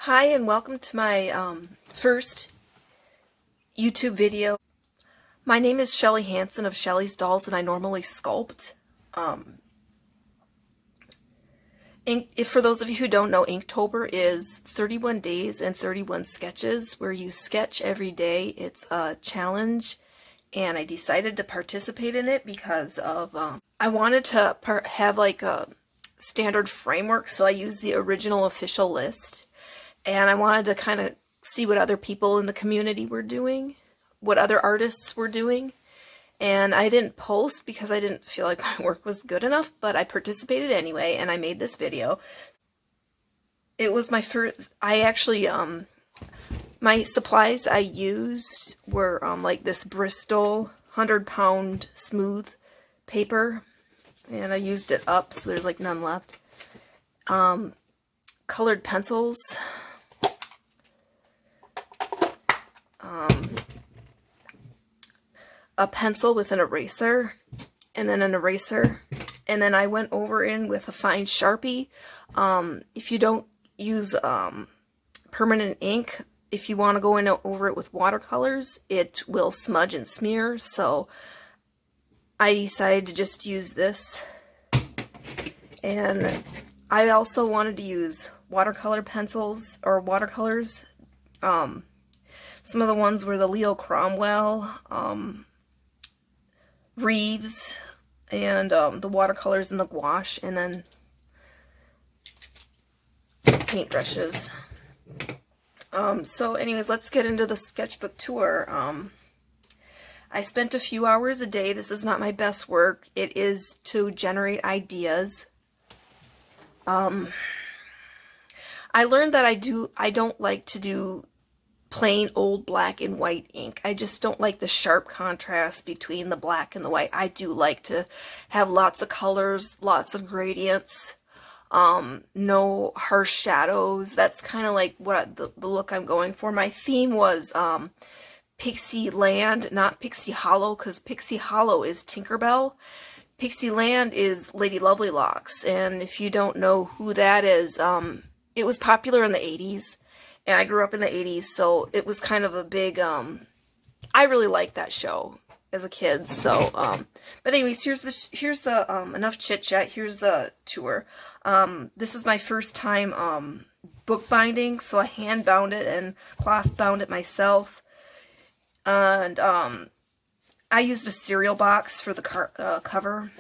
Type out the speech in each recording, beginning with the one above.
Hi and welcome to my first YouTube video. My name is Shelly Hansen of Shelly's Dolls and I normally sculpt. For those of you who don't know, Inktober is 31 days and 31 sketches where you sketch every day. It's a challenge and I decided to participate in it because of I wanted to have like a standard framework, so I used the original official list. And I wanted to kind of see what other people in the community were doing, what other artists were doing. And I didn't post because I didn't feel like my work was good enough, but I participated anyway, and I made this video. It was my first, my supplies I used were like this Bristol 100-pound smooth paper, and I used it up, so there's like none left. Colored pencils. A pencil with an eraser, and then an eraser, and then I went over in with a fine Sharpie. If you don't use permanent ink, if you want to go in over it with watercolors, it will smudge and smear, so I decided to just use this. And I also wanted to use watercolor pencils, or watercolors. Some of the ones were the Leo Cromwell, Reeves, and the watercolors and the gouache, and then paintbrushes. So anyways, let's get into the sketchbook tour. I spent a few hours a day. This is not my best work. It is to generate ideas. I learned that I don't like to do plain old black and white ink. I just don't like the sharp contrast between the black and the white. I do like to have lots of colors, lots of gradients, no harsh shadows. That's kind of like what the look I'm going for. My theme was Pixiland, not Pixie Hollow, because Pixie Hollow is Tinkerbell. Pixiland is Lady Lovelylocks, and if you don't know who that is, it was popular in the 80s. And I grew up in the 80s, so it was kind of a big, I really liked that show as a kid, so, but anyways, here's the, enough chit-chat, here's the tour. This is my first time, bookbinding, so I hand-bound it and cloth-bound it myself, and, I used a cereal box for the cover.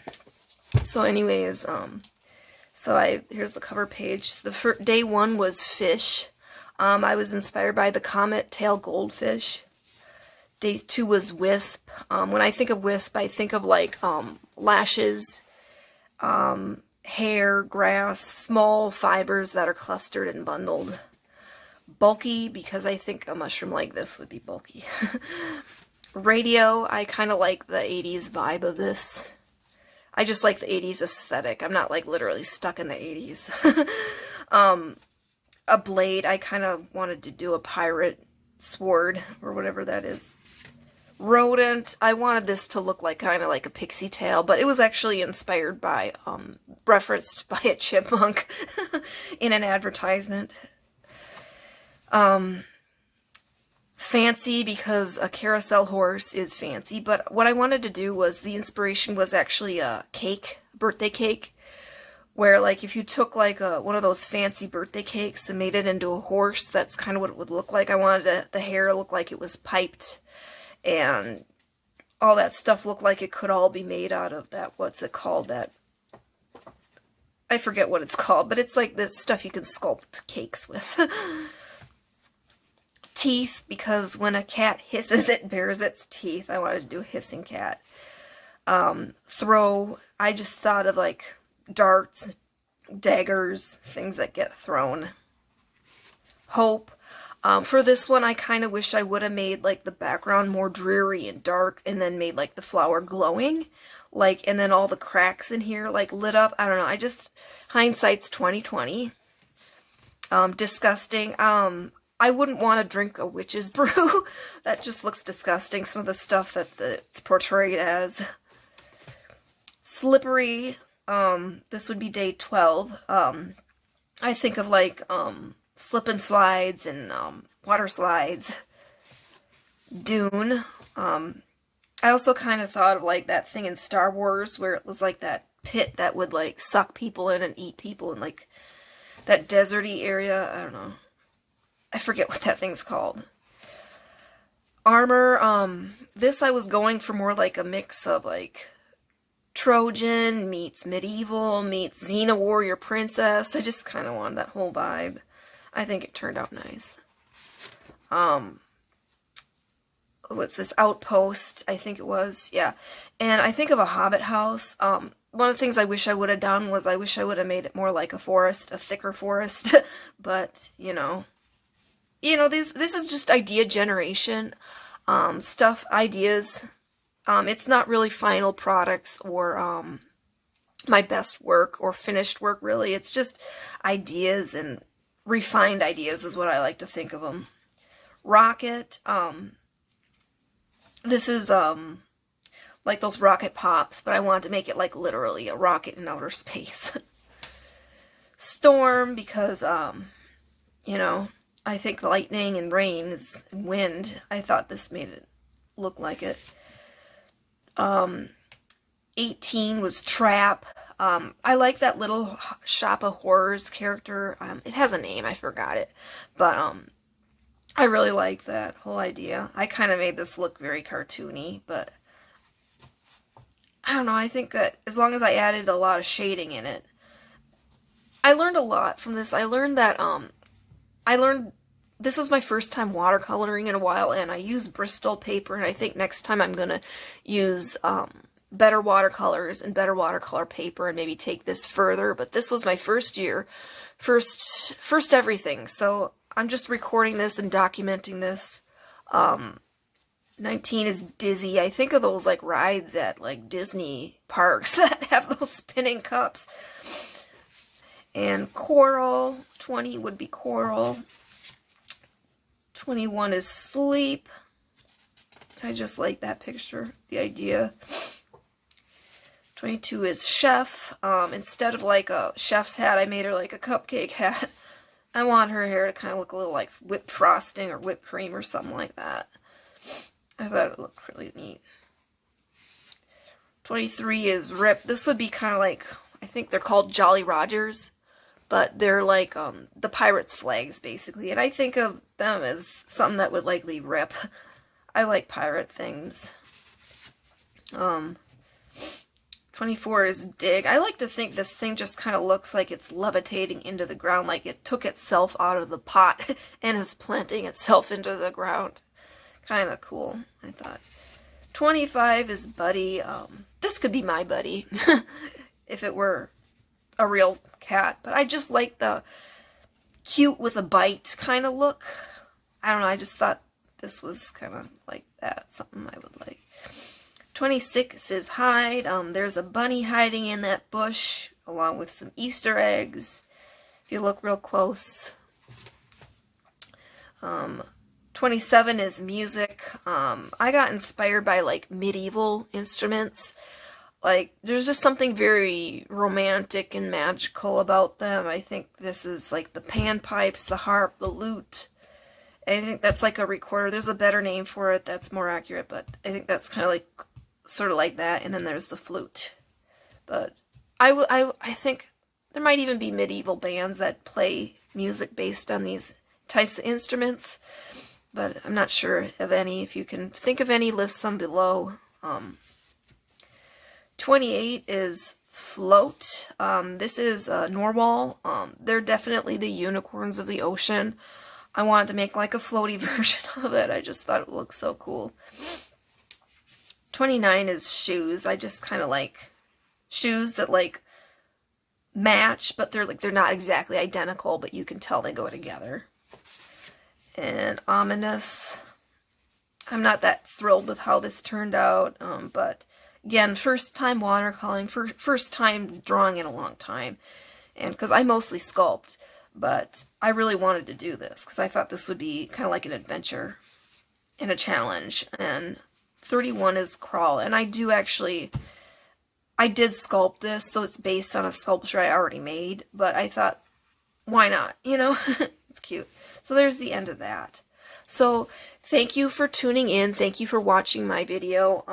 So anyways, here's the cover page. Day one was fish. I was inspired by the comet tail goldfish. Day two was wisp. When I think of wisp, I think of like lashes, hair, grass, small fibers that are clustered and bundled. Bulky, because I think a mushroom like this would be bulky. Radio, I kind of like the 80s vibe of this. I just like the 80s aesthetic. I'm not like literally stuck in the 80s. A blade, I kind of wanted to do a pirate sword, or whatever that is. Rodent, I wanted this to look like kind of like a pixie tail, but it was actually inspired by, referenced by a chipmunk in an advertisement. Fancy, because a carousel horse is fancy, but what I wanted to do was, the inspiration was actually a cake, birthday cake, where like if you took like one of those fancy birthday cakes and made it into a horse, that's kind of what it would look like. I wanted the hair to look like it was piped, and all that stuff looked like it could all be made out of that, what's it called, that, I forget what it's called, but it's like this stuff you can sculpt cakes with. Teeth, because when a cat hisses, it bares its teeth. I wanted to do a hissing cat. Throw, I just thought of like darts, daggers, things that get thrown. Hope. For this one, I kind of wish I would have made like the background more dreary and dark, and then made like the flower glowing, like, and then all the cracks in here like lit up. I don't know. Hindsight's 20/20. Disgusting. I wouldn't want to drink a witch's brew. That just looks disgusting. Some of the stuff that it's portrayed as. Slippery. This would be day 12. I think of like slip and slides and water slides. Dune. I also kind of thought of like that thing in Star Wars where it was like that pit that would like suck people in and eat people in like that deserty area. I don't know. I forget what that thing's called. Armor. This I was going for more like a mix of like Trojan meets medieval meets Xena warrior princess. I just kind of wanted that whole vibe. I think it turned out nice. What's this, outpost, I think it was, yeah. And I think of a hobbit house. One of the things I wish I would have done was I wish I would have made it more like a forest, a thicker forest. But this is just idea generation, ideas. It's not really final products or my best work or finished work, really. It's just ideas, and refined ideas is what I like to think of them. Rocket. This is like those rocket pops, but I wanted to make it like literally a rocket in outer space. Storm, because I think lightning and rain and wind. I thought this made it look like it. 18 was Trap. I like that little Shop of Horrors character. It has a name, I forgot it. But I really like that whole idea. I kind of made this look very cartoony, but I don't know, I think that as long as I added a lot of shading in it. I learned a lot from this. I learned that, this was my first time watercoloring in a while, and I used Bristol paper, and I think next time I'm going to use better watercolors and better watercolor paper and maybe take this further. But this was my first year, first everything, so I'm just recording this and documenting this. 19 is Dizzy. I think of those like rides at like Disney parks that have those spinning cups. And Coral. 20 would be Coral. 21 is Sleep. I just like that picture, the idea. 22 is Chef. Instead of like a chef's hat, I made her like a cupcake hat. I want her hair to kind of look a little like whipped frosting or whipped cream or something like that. I thought it looked really neat. 23 is Rip. This would be kind of like, I think they're called Jolly Rogers, but they're like the pirates' flags, basically. And I think of them as something that would likely rip. I like pirate things. 24 is Dig. I like to think this thing just kind of looks like it's levitating into the ground, like it took itself out of the pot and is planting itself into the ground. Kind of cool, I thought. 25 is Buddy. This could be my buddy if it were a real cat, but I just like the cute with a bite kind of look. I don't know, I just thought this was kind of like that, something I would like. 26 is Hide. There's a bunny hiding in that bush, along with some Easter eggs, if you look real close. 27 is Music. I got inspired by, like, medieval instruments. Like, there's just something very romantic and magical about them. I think this is, like, the panpipes, the harp, the lute. I think that's like a recorder. There's a better name for it that's more accurate, but I think that's kind of like sort of like that. And then there's the flute. But I think there might even be medieval bands that play music based on these types of instruments, but I'm not sure of any. If you can think of any, list some below. 28 is Float. This is Norwal. They're definitely the unicorns of the ocean. I wanted to make like a floaty version of it. I just thought it looked so cool. 29 is Shoes. I just kind of like shoes that like match, but they're not exactly identical, but you can tell they go together. And Ominous. I'm not that thrilled with how this turned out, but again, first time watercoloring, first time drawing in a long time, and because I mostly sculpt, but I really wanted to do this because I thought this would be kind of like an adventure and a challenge. And 31 is Crawl, and I did sculpt this, so it's based on a sculpture I already made, but I thought, why not, you know? It's cute. So there's the end of that. So thank you for tuning in. Thank you for watching my video.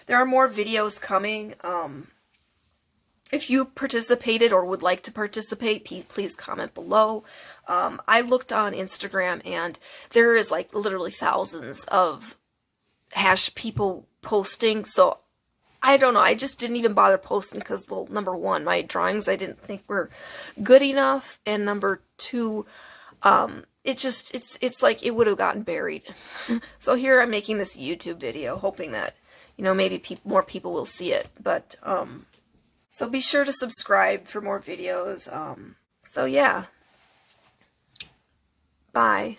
There are more videos coming. If you participated or would like to participate, please comment below. I looked on Instagram and there is like literally thousands of people posting. So I don't know. I just didn't even bother posting because, well, number one, my drawings I didn't think were good enough. And number two, it's like it would have gotten buried. So here I'm making this YouTube video hoping that, you know, maybe more people will see it. But, so be sure to subscribe for more videos. So yeah. Bye.